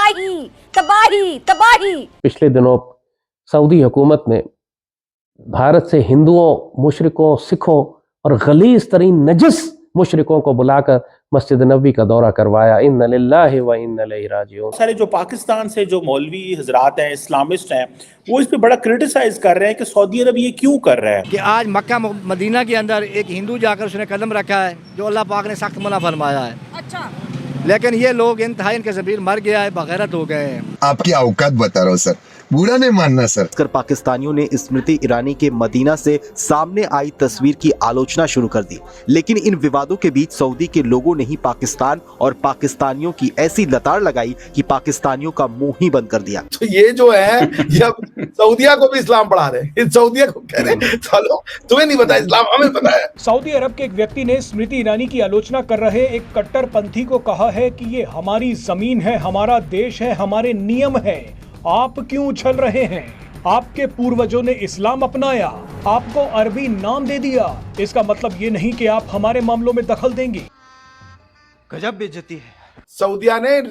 तबाही तबाही तबाही। पिछले दिनों सऊदी हुकूमत ने भारत से हिंदुओं, मुशरिकों, सिखों और गलीज तरीन नजस मुशरिकों को बुलाकर मस्जिद नबी का दौरा करवाया। इन्ना लिल्लाहि व इन्ना इलैहि राजिऊन। सारे जो पाकिस्तान से जो मौलवी हजरात हैं, इस्लामिस्ट हैं, वो इस पे बड़ा क्रिटिसाइज कर रहे हैं कि सऊदी अरब ये क्यों कर रहा है कि आज मक्का मदीना के अंदर एक हिंदू जाकर उसने कदम रखा है जो अल्लाह पाक ने सख्त मना फरमाया है। अच्छा, लेकिन ये लोग इंतहाई इनके ज़मीर मर गया है, बगैरत हो गए हैं। आपकी औकात बता रहा हूँ सर, बुरा नहीं मानना सर। कर पाकिस्तानियों ने स्मृति ईरानी के मदीना से सामने आई तस्वीर की आलोचना शुरू कर दी, लेकिन इन विवादों के बीच सऊदी के लोगों ने ही पाकिस्तान और पाकिस्तानियों की ऐसी लताड़ लगाई कि पाकिस्तानियों का मुंह ही बंद कर दिया। तो ये जो है ये अब सऊदिया को भी इस्लाम पढ़ा रहे, सऊदिया को कह रहे चलो तुम्हें नहीं पता इस्लाम, हमें पता है। सऊदी अरब के एक व्यक्ति ने स्मृति ईरानी की आलोचना कर रहे एक कट्टरपंथी को कहा है कि ये हमारी जमीन है, हमारा देश है, हमारे नियम है, आप क्यों उछल रहे हैं? आपके पूर्वजों ने इस्लाम अपनाया, आपको अरबी नाम दे दिया, इसका मतलब ये नहीं कि आप हमारे मामलों में दखल देंगे। गजब बेइज्जती है। सऊदिया ने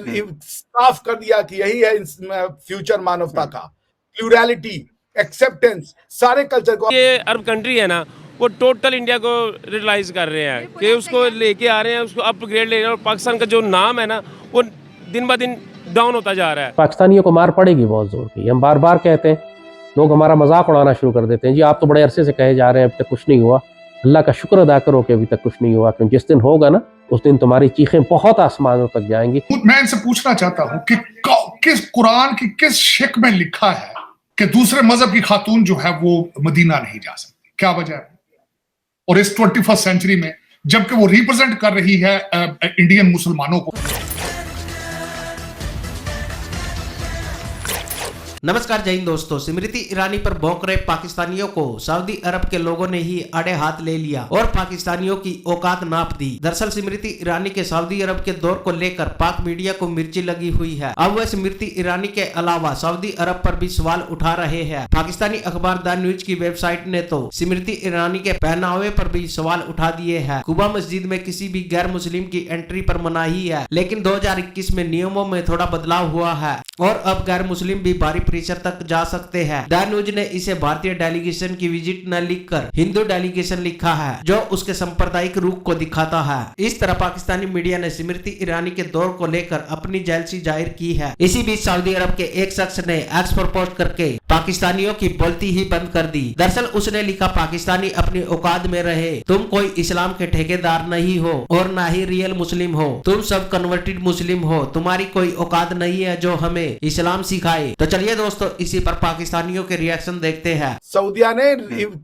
साफ कर दिया कि यही है फ्यूचर मानवता का, प्लूरैलिटी, एक्सेप्टेंस, सारे कल्चर को। ये अरब कंट्री है ना, वो टोटल इंडिया को रियलाइज कर रहे हैं कि उसको लेके आ रहे हैं, उसको अपग्रेड ले रहे हैं, और पाकिस्तान का जो नाम है ना वो दिन ब दिन डाउन होता जा रहा है। पाकिस्तानियों को मार पड़ेगी बहुत जोर की। हम बार बार कहते हैं, लोग हमारा मजाक उड़ाना शुरू कर देते हैं, जी आप तो बड़े अरसे से कहे जा रहे हैं अभी तक कुछ नहीं हुआ। अल्लाह का शुक्र अदा करो कि अभी तक कुछ नहीं हुआ, क्योंकि जिस दिन होगा ना उस दिन तुम्हारी चीखें बहुत आसमानों तक जाएंगी। मैं इनसे पूछना चाहता हूँ कि किस कुरान की किस शिक में लिखा है कि दूसरे मजहब की खातून जो है वो मदीना नहीं जा सकती? क्या वजह है? और इस 21st सेंचुरी में जबकि वो रिप्रेजेंट कर रही है इंडियन मुसलमानों को। नमस्कार, जय हिंद दोस्तों। स्मृति ईरानी पर भौंक रहे पाकिस्तानियों को सऊदी अरब के लोगों ने ही अड़े हाथ ले लिया और पाकिस्तानियों की औकात नाप दी। दरअसल स्मृति ईरानी के सऊदी अरब के दौर को लेकर पाक मीडिया को मिर्ची लगी हुई है। अब वह स्मृति ईरानी के अलावा सऊदी अरब पर भी सवाल उठा रहे हैं। पाकिस्तानी अखबार द न्यूज की वेबसाइट ने तो स्मृति ईरानी के पहनावे पर भी सवाल उठा दिए हैं। कुबा मस्जिद में किसी भी गैर मुस्लिम की एंट्री पर मनाही है, लेकिन 2021 में नियमों में थोड़ा बदलाव हुआ है और अब गैर मुस्लिम भी भारी परिसर तक जा सकते हैं। द न्यूज ने इसे भारतीय डेलीगेशन की विजिट न लिखकर हिंदू डेलीगेशन लिखा है, जो उसके सांप्रदायिक रूप को दिखाता है। इस तरह पाकिस्तानी मीडिया ने स्मृति ईरानी के दौर को लेकर अपनी जेलसी जाहिर की है। इसी बीच सऊदी अरब के एक शख्स ने एक्स पर पोस्ट करके पाकिस्तानियों की बोलती ही बंद कर दी। दरअसल उसने लिखा, पाकिस्तानी अपनी औकात में रहे, तुम कोई इस्लाम के ठेकेदार नहीं हो और ना ही रियल मुस्लिम हो, तुम सब कन्वर्टेड मुस्लिम हो, तुम्हारी कोई औकात नहीं है जो हमें इस्लाम सिखाए। तो चलिए दोस्तों, इसी पर पाकिस्तानियों के रिएक्शन देखते हैं। सऊदिया ने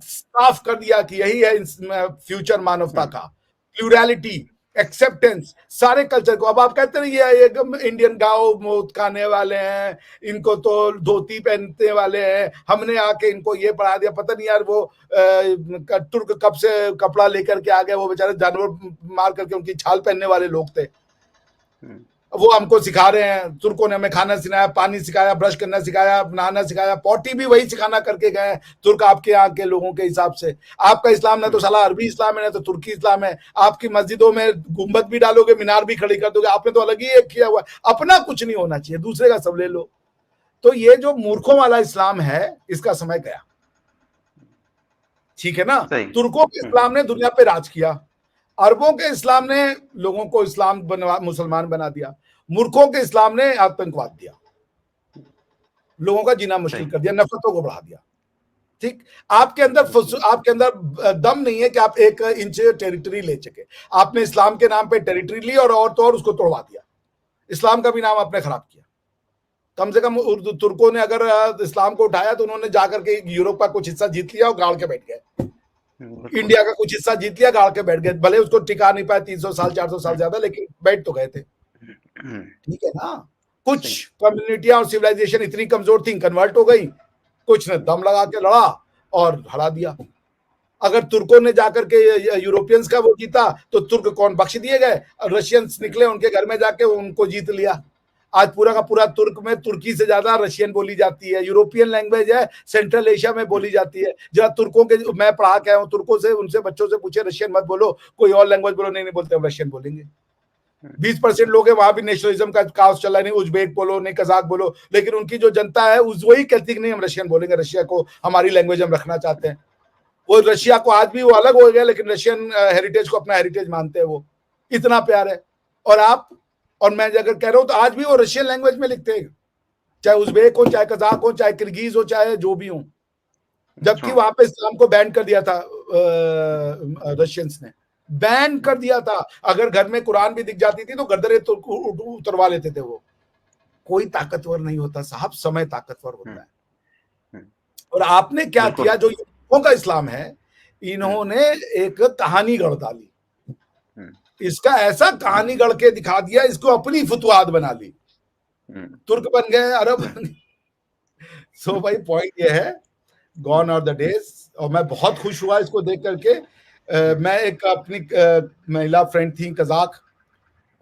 साफ कर दिया कि यही है फ्यूचर मानवता का, प्लूरैलिटी, एक्सेप्टेंस, सारे कल्चर को। अब आप कहते हैं ये इंडियन गाँव मौत खाने वाले हैं, इनको तो धोती पहनने वाले हैं, हमने आके इनको ये पढ़ा दिया। पता नहीं यार वो तुर्क कब से कपड़ा लेकर के आ गए, वो बेचारे जानवर मार करके उनकी छाल पहनने वाले लोग थे। वो हमको सिखा रहे हैं, तुर्कों ने हमें खाना सिखाया, पानी सिखाया, ब्रश करना सिखाया, नहाना सिखाया, पॉटी भी वही सिखाना करके गए तुर्क आपके यहाँ के लोगों के हिसाब से। आपका इस्लाम ना तो साला अरबी इस्लाम है, ना तो तुर्की इस्लाम है। आपकी मस्जिदों में गुंबद भी डालोगे, मीनार भी खड़ी कर दोगे, आपने तो अलग ही एक किया हुआ है। अपना कुछ नहीं होना चाहिए, दूसरे का सब ले लो। तो ये जो मूर्खों वाला इस्लाम है, इसका समय गया, ठीक है ना। तुर्कों के इस्लाम ने दुनिया पे राज किया, अरबों के इस्लाम ने लोगों को इस्लाम मुसलमान बना दिया, मूर्खों के इस्लाम ने आतंकवाद दिया, लोगों का जीना मुश्किल कर दिया, नफरतों को बढ़ा दिया। ठीक, आपके अंदर दम नहीं है कि आप 1 इंच टेरिटरी ले सके। आपने इस्लाम के नाम पे टेरिटरी ली और तो और उसको तोड़वा दिया, इस्लाम का भी नाम आपने खराब किया। कम से कम तुर्कों ने अगर इस्लाम को उठाया तो उन्होंने जाकर के यूरोप का कुछ हिस्सा जीत लिया और गाड़ के बैठ गए, इंडिया का कुछ हिस्सा जीत लिया, गाड़ के बैठ गए। भले उसको टिका नहीं पाए 300 साल 400 साल ज्यादा, लेकिन बैठ तो गए थे, ठीक है ना। कुछ कम्युनिटियां और सिविलाइजेशन इतनी कमजोर थी, कन्वर्ट हो गई, कुछ ने दम लगा के लड़ा और हरा दिया। अगर तुर्कों ने जाकर के यूरोपियंस का वो जीता तो तुर्क कौन बख्श दिए गए, रशियंस निकले उनके घर में जाके उनको जीत लिया। आज पूरा का पूरा तुर्क में तुर्की से ज्यादा रशियन बोली जाती है, यूरोपियन लैंग्वेज है, सेंट्रल एशिया में बोली जाती है। जरा तुर्कों के, मैं पढ़ा के आया हूँ तुर्कों से, उनसे बच्चों से पूछे रशियन मत बोलो, कोई और लैंग्वेज बोलो, नहीं बोलते, हम रशियन बोलेंगे। 20% लोग हैं, वहां भी नेशनलिज्म का काउस चला, नहीं उज्बेक बोलो, नहीं कजाक बोलो, लेकिन उनकी जो जनता है वही कहती कि नहीं हम रशियन बोलेंगे, रशिया को हमारी लैंग्वेज हम रखना चाहते हैं। वो रशिया को आज भी वो अलग हो गया, लेकिन रशियन हेरिटेज को अपना हेरिटेज मानते हैं, वो इतना प्यार है। और आप और मैं अगर कह रहा हूं तो आज भी वो रशियन लैंग्वेज में लिखते हैं, चाहे उज्बेक हो, चाहे कजाक हो, चाहे किर्गिज हो, चाहे जो भी हो। जबकि वहां पे इस्लाम को बैन कर दिया था, रशियंस ने बैन कर दिया था। अगर घर में कुरान भी दिख जाती थी तो गर्दनें उतरवा लेते थे वो। कोई ताकतवर नहीं होता साहब, समय ताकतवर होता है। और आपने क्या किया, जो युवकों का इस्लाम है, इन्होंने एक कहानी गढ़ डाली, इसका ऐसा कहानी गढ़ के दिखा दिया, इसको अपनी फुतुहात बना ली, तुर्क बन गए, अरब बन गए। सो भाई पॉइंट ये है, गॉन आर द डेज। और मैं बहुत खुश हुआ इसको देख करके। मैं एक अपनी महिला फ्रेंड थी कजाक,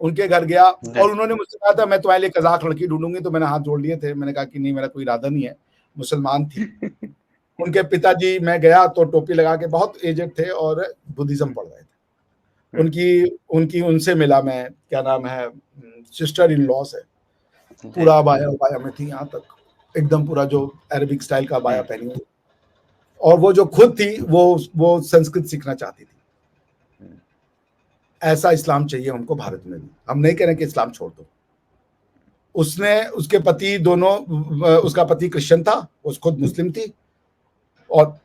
उनके घर गया और उन्होंने मुझसे कहा था मैं तुम्हारे लिए कजाक लड़की ढूंढूंगी, तो मैंने हाथ जोड़ लिए थे। मैंने कहा कि नहीं, मेरा कोई इरादा नहीं है। मुसलमान थी। उनके पिताजी, मैं गया तो टोपी लगा के, बहुत एजेड थे और बुद्धिज्म पढ़ रहे थे। उनसे मिला मैं, क्या नाम है, सिस्टर इन लॉ से, पूरा बाया में थी यहाँ तक, एकदम पूरा जो अरबिक स्टाइल का बाया पहनी हुई। और वो जो खुद थी वो संस्कृत सीखना चाहती थी। ऐसा इस्लाम चाहिए हमको भारत में भी। हम नहीं कह रहे कि इस्लाम छोड़ दो। उसने, उसके पति दोनों, उसका पति क्रिश्चियन था, उस खुद मुस्लिम थी, और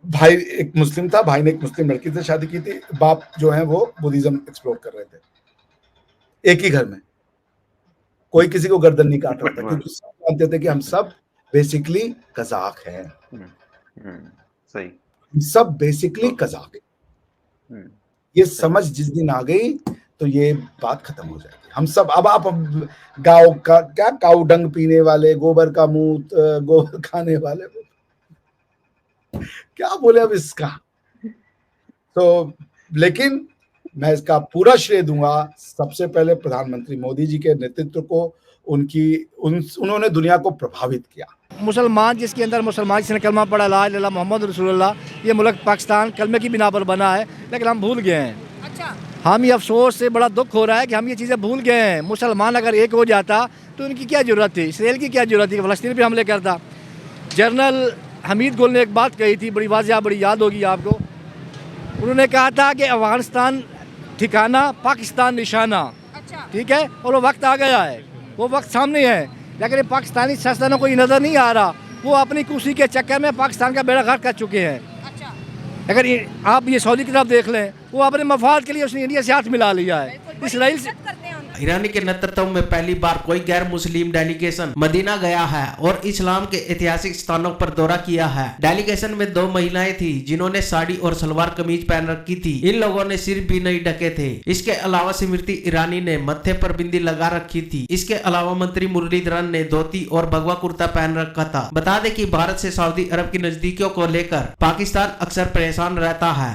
भाई एक मुस्लिम था, भाई ने एक मुस्लिम लड़की से शादी की थी, बाप जो है वो बुद्धिज्म एक्सप्लोर कर रहे थे एक ही घर में। कोई किसी को गर्दन नहीं काट रहा था, क्योंकि सब जानते थे कि हम सब बेसिकली कजाक हैं। सही, सब बेसिकली कजाक हैं। ये समझ जिस दिन आ गई तो ये बात खत्म हो जाएगी। हम सब अब आप गाँव का क्या, काऊ डंग पीने वाले, गोबर का मूत, गोबर खाने वाले, क्या बोले अब इसका। तो लेकिन मैं इसका पूरा श्रेय दूंगा सबसे पहले प्रधानमंत्री मोदी जी के नेतृत्व को। उन्होंने दुनिया को प्रभावित किया। मुसलमान जिसके अंदर मुसलमान जिसने कलमा पढ़ा ला इलाहा इल्लल्लाह मोहम्मद रसूलुल्लाह, ये मुल्क पाकिस्तान कलमे की बिना पर बना है, लेकिन हम भूल गए हैं। अच्छा, हम ये अफसोस से बड़ा दुख हो रहा है कि हम ये चीज़ें भूल गए हैं। मुसलमान अगर एक हो जाता तो उनकी क्या ज़रूरत थी, इसराइल की क्या ज़रूरत थी, फ़लस्तीन पे हमले करता। जनरल हमीद गुल ने एक बात कही थी, बड़ी वाज़िया, बड़ी याद होगी आपको। उन्होंने कहा था कि अफगानिस्तान ठिकाना, पाकिस्तान निशाना। अच्छा, ठीक है, और वो वक्त आ गया है, वो वक्त सामने है, लेकिन पाकिस्तानी सियासतदानों को ये नज़र नहीं आ रहा। वो अपनी कुर्सी के चक्कर में पाकिस्तान का बेड़ा गर्क कर चुके हैं। अच्छा, अगर आप ये सऊदी की तरफ देख लें, वो अपने मफाद के लिए उसने इंडिया से हाथ मिला लिया है, इसराइल से। ईरानी के नेतृत्व में पहली बार कोई गैर मुस्लिम डेलीगेशन मदीना गया है और इस्लाम के ऐतिहासिक स्थानों पर दौरा किया है। डेलीगेशन में 2 महिलाएं थी जिन्होंने साड़ी और सलवार कमीज पहन रखी थी। इन लोगों ने सिर भी नहीं ढके थे। इसके अलावा स्मृति ईरानी ने मत्थे पर बिंदी लगा रखी थी। इसके अलावा मंत्री मुरलीधरन ने धोती और भगवा कुर्ता पहन रखा था। बता दें कि भारत से सऊदी अरब की नजदीकियों को लेकर पाकिस्तान अक्सर परेशान रहता है।